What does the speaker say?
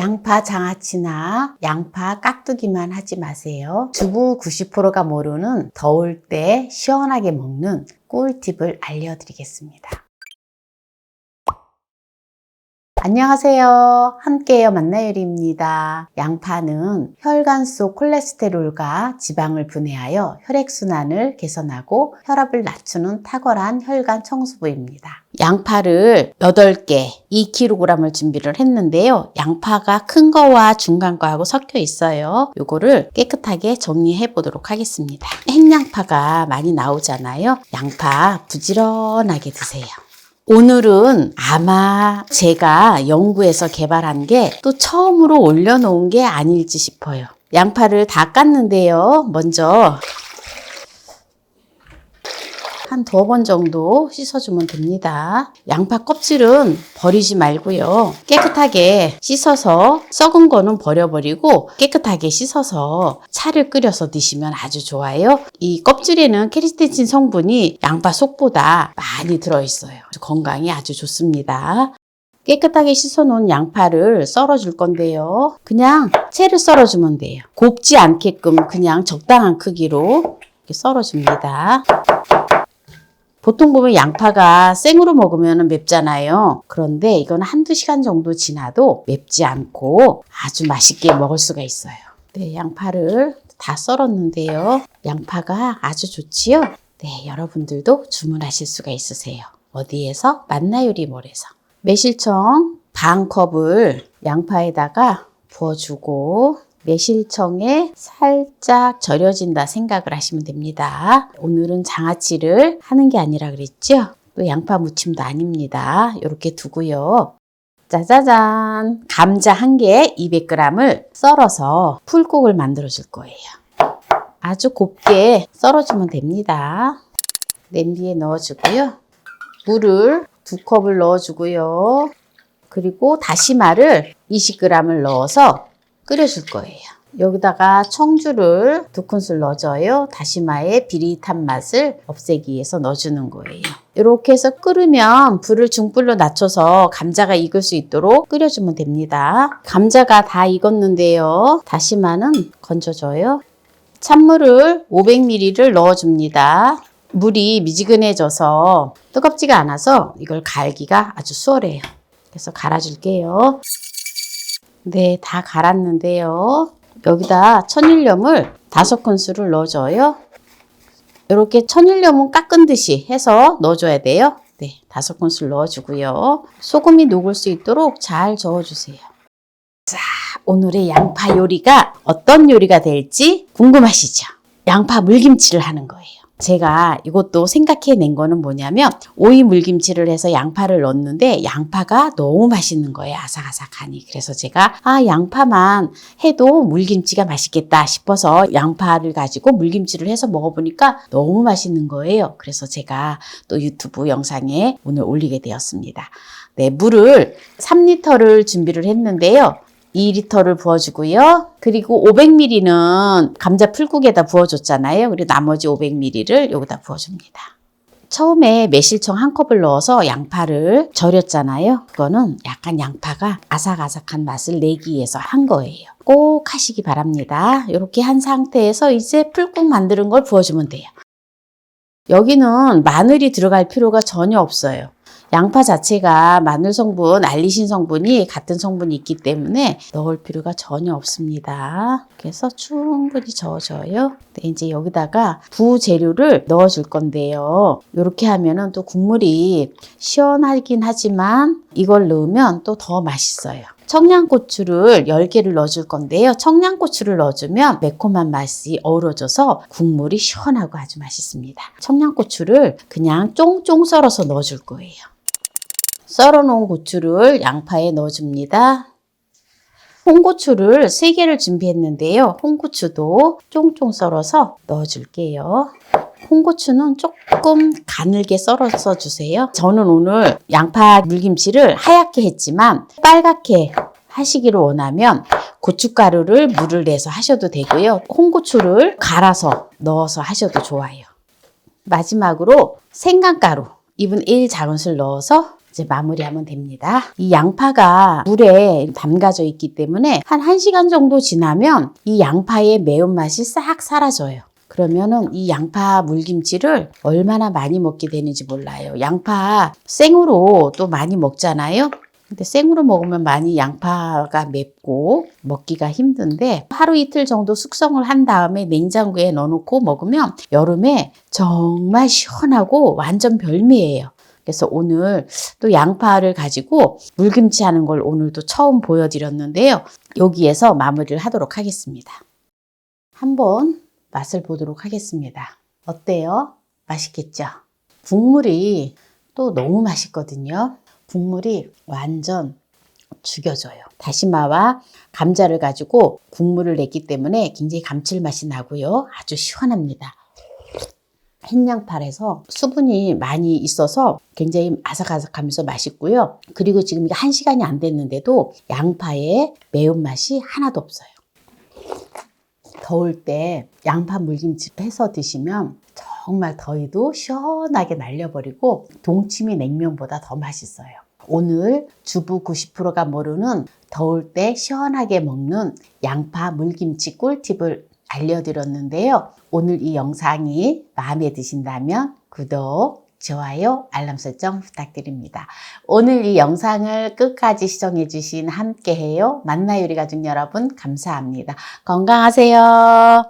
양파 장아찌나 양파 깍두기만 하지 마세요. 주부 90%가 모르는 더울 때 시원하게 먹는 꿀팁을 알려드리겠습니다. 안녕하세요. 함께해요 만나요리입니다. 양파는 혈관 속 콜레스테롤과 지방을 분해하여 혈액순환을 개선하고 혈압을 낮추는 탁월한 혈관 청소부입니다. 양파를 8개, 2kg을 준비를 했는데요. 양파가 큰 거와 중간 거하고 섞여 있어요. 요거를 깨끗하게 정리해 보도록 하겠습니다. 생양파가 많이 나오잖아요. 양파 부지런하게 드세요. 오늘은 아마 제가 연구해서 개발한 게 또 처음으로 올려놓은 게 아닐지 싶어요. 양파를 다 깠는데요. 먼저 한 2번 정도 씻어주면 됩니다. 양파 껍질은 버리지 말고요. 깨끗하게 씻어서 썩은 거는 버려버리고 깨끗하게 씻어서 차를 끓여서 드시면 아주 좋아요. 이 껍질에는 케르세틴 성분이 양파 속보다 많이 들어있어요. 건강에 아주 좋습니다. 깨끗하게 씻어놓은 양파를 썰어줄 건데요. 그냥 채를 썰어주면 돼요. 곱지 않게끔 그냥 적당한 크기로 이렇게 썰어줍니다. 보통 보면 양파가 생으로 먹으면 맵잖아요. 그런데 이건 한두 시간 정도 지나도 맵지 않고 아주 맛있게 먹을 수가 있어요. 네, 양파를 다 썰었는데요. 양파가 아주 좋지요? 네, 여러분들도 주문하실 수가 있으세요. 어디에서? 만나요리몰에서. 매실청 반 컵을 양파에다가 부어주고 매실청에 살짝 절여진다 생각을 하시면 됩니다. 오늘은 장아찌를 하는 게 아니라 그랬죠? 또 양파 무침도 아닙니다. 이렇게 두고요. 짜자잔! 감자 1개 200g을 썰어서 풀국을 만들어 줄 거예요. 아주 곱게 썰어주면 됩니다. 냄비에 넣어주고요. 물을 2컵을 넣어주고요. 그리고 다시마를 20g을 넣어서 끓여줄 거예요. 여기다가 청주를 2큰술 넣어줘요. 다시마의 비릿한 맛을 없애기 위해서 넣어주는 거예요. 이렇게 해서 끓으면 불을 중불로 낮춰서 감자가 익을 수 있도록 끓여주면 됩니다. 감자가 다 익었는데요. 다시마는 건져줘요. 찬물을 500ml를 넣어줍니다. 물이 미지근해져서 뜨겁지가 않아서 이걸 갈기가 아주 수월해요. 그래서 갈아줄게요. 네, 다 갈았는데요. 여기다 천일염을 5큰술을 넣어줘요. 이렇게 천일염은 깎은 듯이 해서 넣어줘야 돼요. 네, 5큰술 넣어주고요. 소금이 녹을 수 있도록 잘 저어주세요. 자, 오늘의 양파 요리가 어떤 요리가 될지 궁금하시죠? 양파 물김치를 하는 거예요. 제가 이것도 생각해낸 거는 뭐냐면 오이 물김치를 해서 양파를 넣었는데 양파가 너무 맛있는 거예요. 아삭아삭하니. 그래서 제가 양파만 해도 물김치가 맛있겠다 싶어서 양파를 가지고 물김치를 해서 먹어보니까 너무 맛있는 거예요. 그래서 제가 또 유튜브 영상에 오늘 올리게 되었습니다. 네, 물을 3리터를 준비를 했는데요. 2리터를 부어주고요. 그리고 500ml는 감자 풀국에다 부어줬잖아요. 그리고 나머지 500ml를 여기다 부어줍니다. 처음에 매실청 1컵을 넣어서 양파를 절였잖아요. 그거는 약간 양파가 아삭아삭한 맛을 내기 위해서 한 거예요. 꼭 하시기 바랍니다. 이렇게 한 상태에서 이제 풀국 만드는 걸 부어주면 돼요. 여기는 마늘이 들어갈 필요가 전혀 없어요. 양파 자체가 마늘 성분, 알리신 성분이 같은 성분이 있기 때문에 넣을 필요가 전혀 없습니다. 그래서 충분히 저어줘요. 네, 이제 여기다가 부재료를 넣어줄 건데요. 이렇게 하면은 또 국물이 시원하긴 하지만 이걸 넣으면 또 더 맛있어요. 청양고추를 10개를 넣어줄 건데요. 청양고추를 넣어주면 매콤한 맛이 어우러져서 국물이 시원하고 아주 맛있습니다. 청양고추를 그냥 쫑쫑 썰어서 넣어줄 거예요. 썰어놓은 고추를 양파에 넣어줍니다. 홍고추를 3개를 준비했는데요. 홍고추도 쫑쫑 썰어서 넣어줄게요. 홍고추는 조금 가늘게 썰어서 주세요. 저는 오늘 양파 물김치를 하얗게 했지만 빨갛게 하시기를 원하면 고춧가루를 물을 내서 하셔도 되고요. 홍고추를 갈아서 넣어서 하셔도 좋아요. 마지막으로 생강가루 2분의 1 작은술 넣어서 이제 마무리하면 됩니다. 이 양파가 물에 담가져 있기 때문에 한 1시간 정도 지나면 이 양파의 매운맛이 싹 사라져요. 그러면은 이 양파 물김치를 얼마나 많이 먹게 되는지 몰라요. 양파 생으로 또 많이 먹잖아요. 근데 생으로 먹으면 많이 양파가 맵고 먹기가 힘든데 하루 이틀 정도 숙성을 한 다음에 냉장고에 넣어놓고 먹으면 여름에 정말 시원하고 완전 별미예요. 그래서 오늘 또 양파를 가지고 물김치 하는 걸 오늘 또 처음 보여드렸는데요. 여기에서 마무리를 하도록 하겠습니다. 한번 맛을 보도록 하겠습니다. 어때요? 맛있겠죠? 국물이 또 너무 맛있거든요. 국물이 완전 죽여줘요. 다시마와 감자를 가지고 국물을 냈기 때문에 굉장히 감칠맛이 나고요. 아주 시원합니다. 햇양파라서 수분이 많이 있어서 굉장히 아삭아삭하면서 맛있고요. 그리고 지금 이게 1시간이 안 됐는데도 양파의 매운맛이 하나도 없어요. 더울 때 양파 물김치 해서 드시면 정말 더위도 시원하게 날려버리고 동치미 냉면보다 더 맛있어요. 오늘 주부 90%가 모르는 더울 때 시원하게 먹는 양파 물김치 꿀팁을 알려드렸는데요. 오늘 이 영상이 마음에 드신다면 구독, 좋아요, 알람 설정 부탁드립니다. 오늘 이 영상을 끝까지 시청해주신 함께해요 만나요리 가족 여러분 감사합니다. 건강하세요.